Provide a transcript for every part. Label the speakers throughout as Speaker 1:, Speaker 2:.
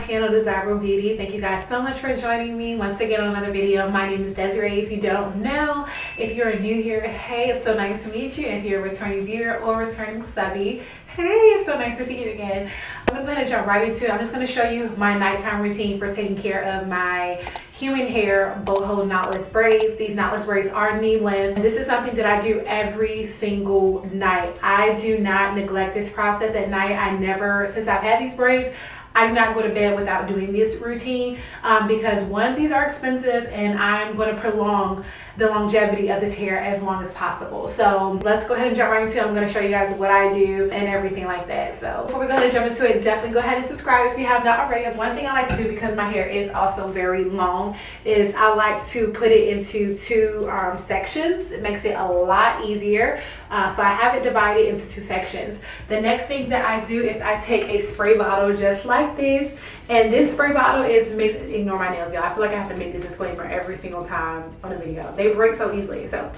Speaker 1: channel, Desirable Beauties. Thank you guys so much for joining me once again on another video. My name is Desiree. If you don't know, if you're new here, hey, it's so nice to meet you. If you're a returning viewer or returning subby, hey, it's so nice to see you again. I'm gonna go ahead and jump right into it. I'm just gonna show you my nighttime routine for taking care of my human hair boho knotless braids. These knotless braids are knee length, and this is something that I do every single night. I do not neglect this process at night. I never, since I've had these braids, I do not go to bed without doing this routine because one, these are expensive, and I'm going to prolong the longevity of this hair as long as possible. So let's go ahead and jump right into it. I'm going to show you guys what I do and everything like that. So before we go ahead and jump into it, definitely go ahead and subscribe if you have not already. One thing I like to do, because my hair is also very long, is I like to put it into two sections. It makes it a lot easier. So I have it divided into two sections. The next thing that I do is I take a spray bottle just like this, and this spray bottle is mixed. Ignore my nails, y'all. I feel like I have to make this disclaimer every single time on a video. They break so easily. So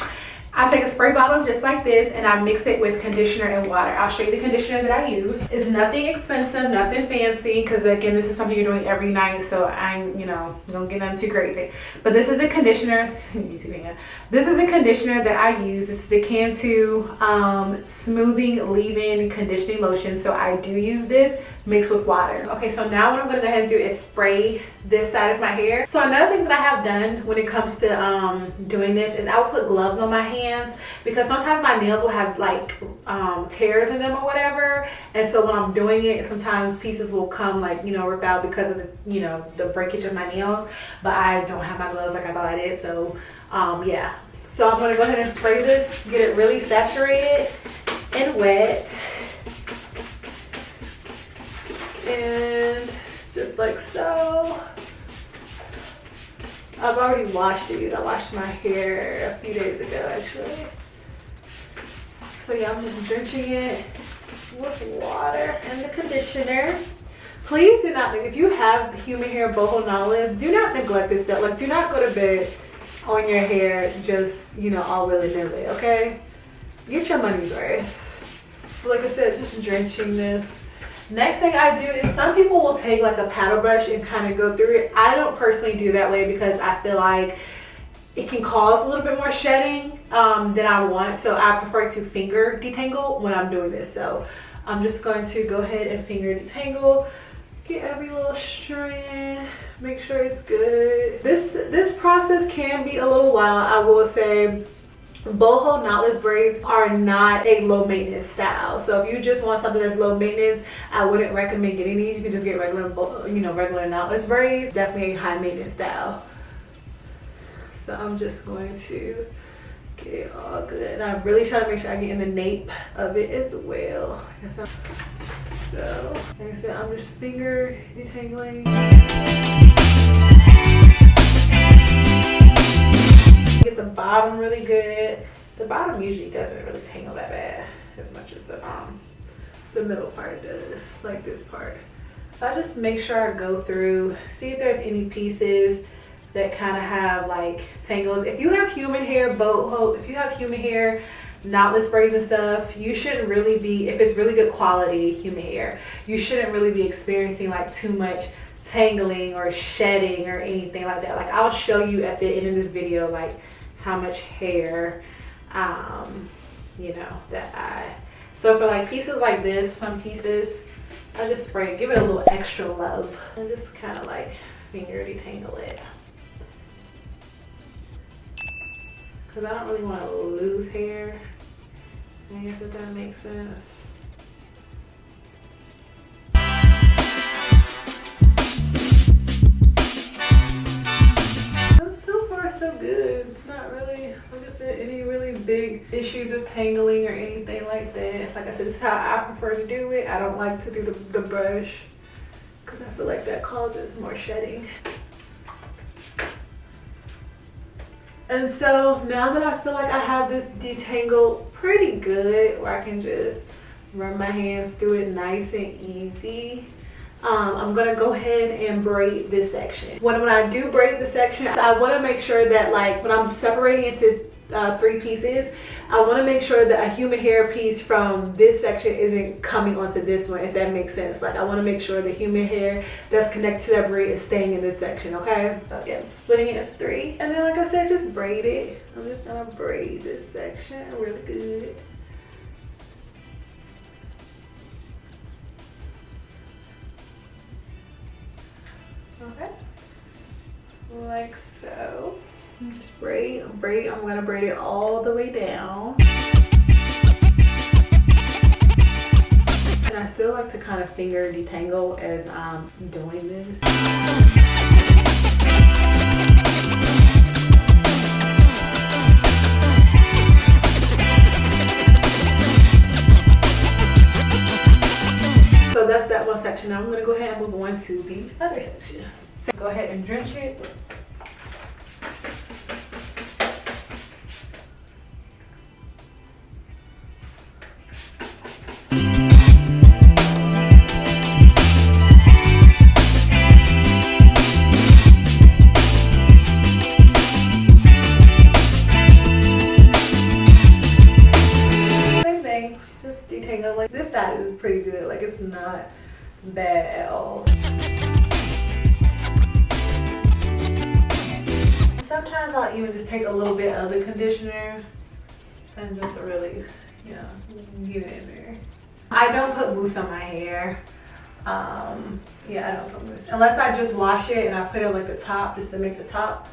Speaker 1: I take a spray bottle just like this, and I mix it with conditioner and water. I'll show you the conditioner that I use. It's nothing expensive, nothing fancy, because again, this is something you're doing every night, so I'm, don't get nothing too crazy. But this is a conditioner. This is a conditioner that I use. This is the Can2 smoothing leave-in conditioning lotion. So I do use this mixed with water. Okay, so now what I'm gonna go ahead and do is spray this side of my hair. So another thing that I have done when it comes to doing this is I'll put gloves on my hands, because sometimes my nails will have like tears in them or whatever, and so when I'm doing it, sometimes pieces will come like rip out because of the the breakage of my nails. But I don't have my gloves like I thought I did, so yeah. So I'm gonna go ahead and spray this, get it really saturated and wet. And just like so. I've already washed these. I washed my hair a few days ago actually. So yeah, I'm just drenching it with water and the conditioner. Please do not, if you have human hair boho knotless, do not neglect this step. Like, do not go to bed on your hair just all willy-nilly, okay? Get your money's worth. So like I said, just drenching this. Next thing I do is, some people will take like a paddle brush and kind of go through it. I don't personally do that way because I feel like it can cause a little bit more shedding than I want. So I prefer to finger detangle when I'm doing this. So I'm just going to go ahead and finger detangle, get every little strand, make sure it's good. This process can be a little wild, I will say. Boho knotless braids are not a low maintenance style. So if you just want something that's low maintenance, I wouldn't recommend getting these. You can just get regular, regular knotless braids. Definitely a high maintenance style. So I'm just going to get it all good. And I'm really trying to make sure I get in the nape of it as well. So like I said, I'm just finger detangling. Get the bottom really good. The bottom usually doesn't really tangle that bad as much as the middle part does, like this part. So I just make sure I go through, see if there's any pieces that kind of have like tangles. If you have human hair boho, if you have human hair knotless braids and stuff, you shouldn't really be, if it's really good quality human hair, you shouldn't really be experiencing like too much tangling or shedding or anything like that. Like, I'll show you at the end of this video like how much hair so for like pieces like this, some pieces I just spray, give it a little extra love, and just kind of like finger detangle it, because I don't really want to lose hair, I guess, if that makes sense. So good. Not really, like I said, any really big issues of tangling or anything like that. Like I said, this is how I prefer to do it. I don't like to do the brush because I feel like that causes more shedding. And so now that I feel like I have this detangled pretty good, where I can just run my hands through it nice and easy, I'm gonna go ahead and braid this section. When I do braid the section, I want to make sure that like when I'm separating into 3 pieces, I want to make sure that a human hair piece from this section isn't coming onto this one, if that makes sense. Like I want to make sure the human hair that's connected to that braid is staying in this section, okay? So yeah, I'm splitting it as 3, and then like I said, just braid it. I'm just gonna braid this section really good. Okay, like so. Just braid. I'm gonna braid it all the way down. And I still like to kind of finger detangle as I'm doing this. So that's that one section. Now I'm gonna go ahead and move on to the other section. So go ahead and drench it. Just detangle. Like this side is pretty good, like it's not bad at all. Sometimes I'll even just take a little bit of the conditioner and just really, you know, get it in there. I don't put mousse on my hair. Yeah, I don't put mousse unless I just wash it and I put it like the top just to make the top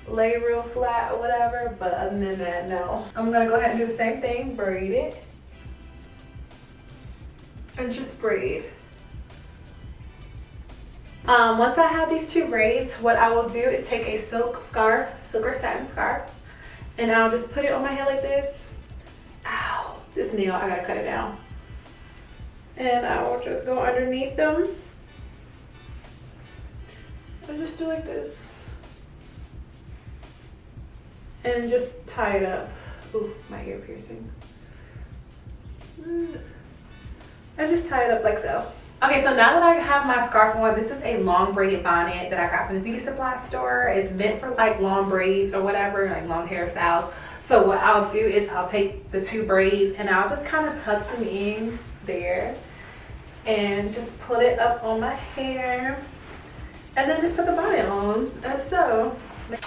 Speaker 1: lay real flat or whatever, but other than that, no. I'm gonna go ahead and do the same thing, braid it. And just braid. Once I have these 2 braids, what I will do is take a silk or satin scarf, and I'll just put it on my head like this. Ow, this nail, I gotta cut it down. And I will just go underneath them. And just do like this. And just tie it up. Ooh, my ear piercing. I just tie it up like so. Okay, so now that I have my scarf on, this is a long braided bonnet that I got from the beauty supply store. It's meant for like long braids or whatever, like long hairstyles. So what I'll do is I'll take the 2 braids and I'll just kind of tuck them in there and just put it up on my hair and then just put the bonnet on, as so.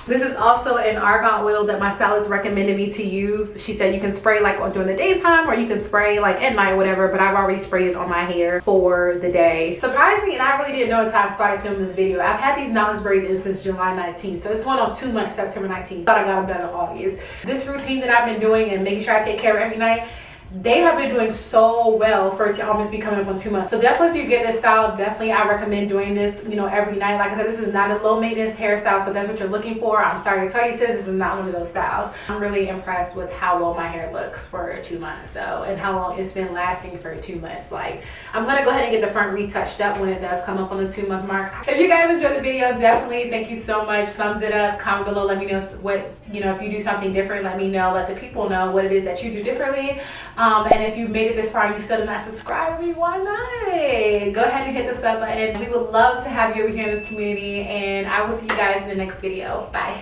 Speaker 1: This is also an argan oil that my stylist recommended me to use. She said you can spray like during the daytime or you can spray like at night, whatever, but I've already sprayed it on my hair for the day. Surprisingly, and I really didn't know until I started filming this video, I've had these knotless braids in since July 19th, so it's going on 2 months, September 19th. Thought I got them done in August. This routine that I've been doing and making sure I take care of every night, they have been doing so well for it to almost be coming up on 2 months. So definitely if you get this style, definitely I recommend doing this, you know, every night. Like I said, this is not a low maintenance hairstyle, so if that's what you're looking for, I'm sorry to tell you, sis, this is not one of those styles. I'm really impressed with how well my hair looks for 2 months, so, and how long it's been lasting for 2 months. Like, I'm gonna go ahead and get the front retouched up when it does come up on the 2-month mark. If you guys enjoyed the video, definitely thank you so much. Thumbs it up, comment below, let me know what, you know, if you do something different, let me know, let the people know what it is that you do differently. And if you made it this far and you still did not subscribe to me, why not? Go ahead and hit the sub button. We would love to have you over here in this community, and I will see you guys in the next video. Bye.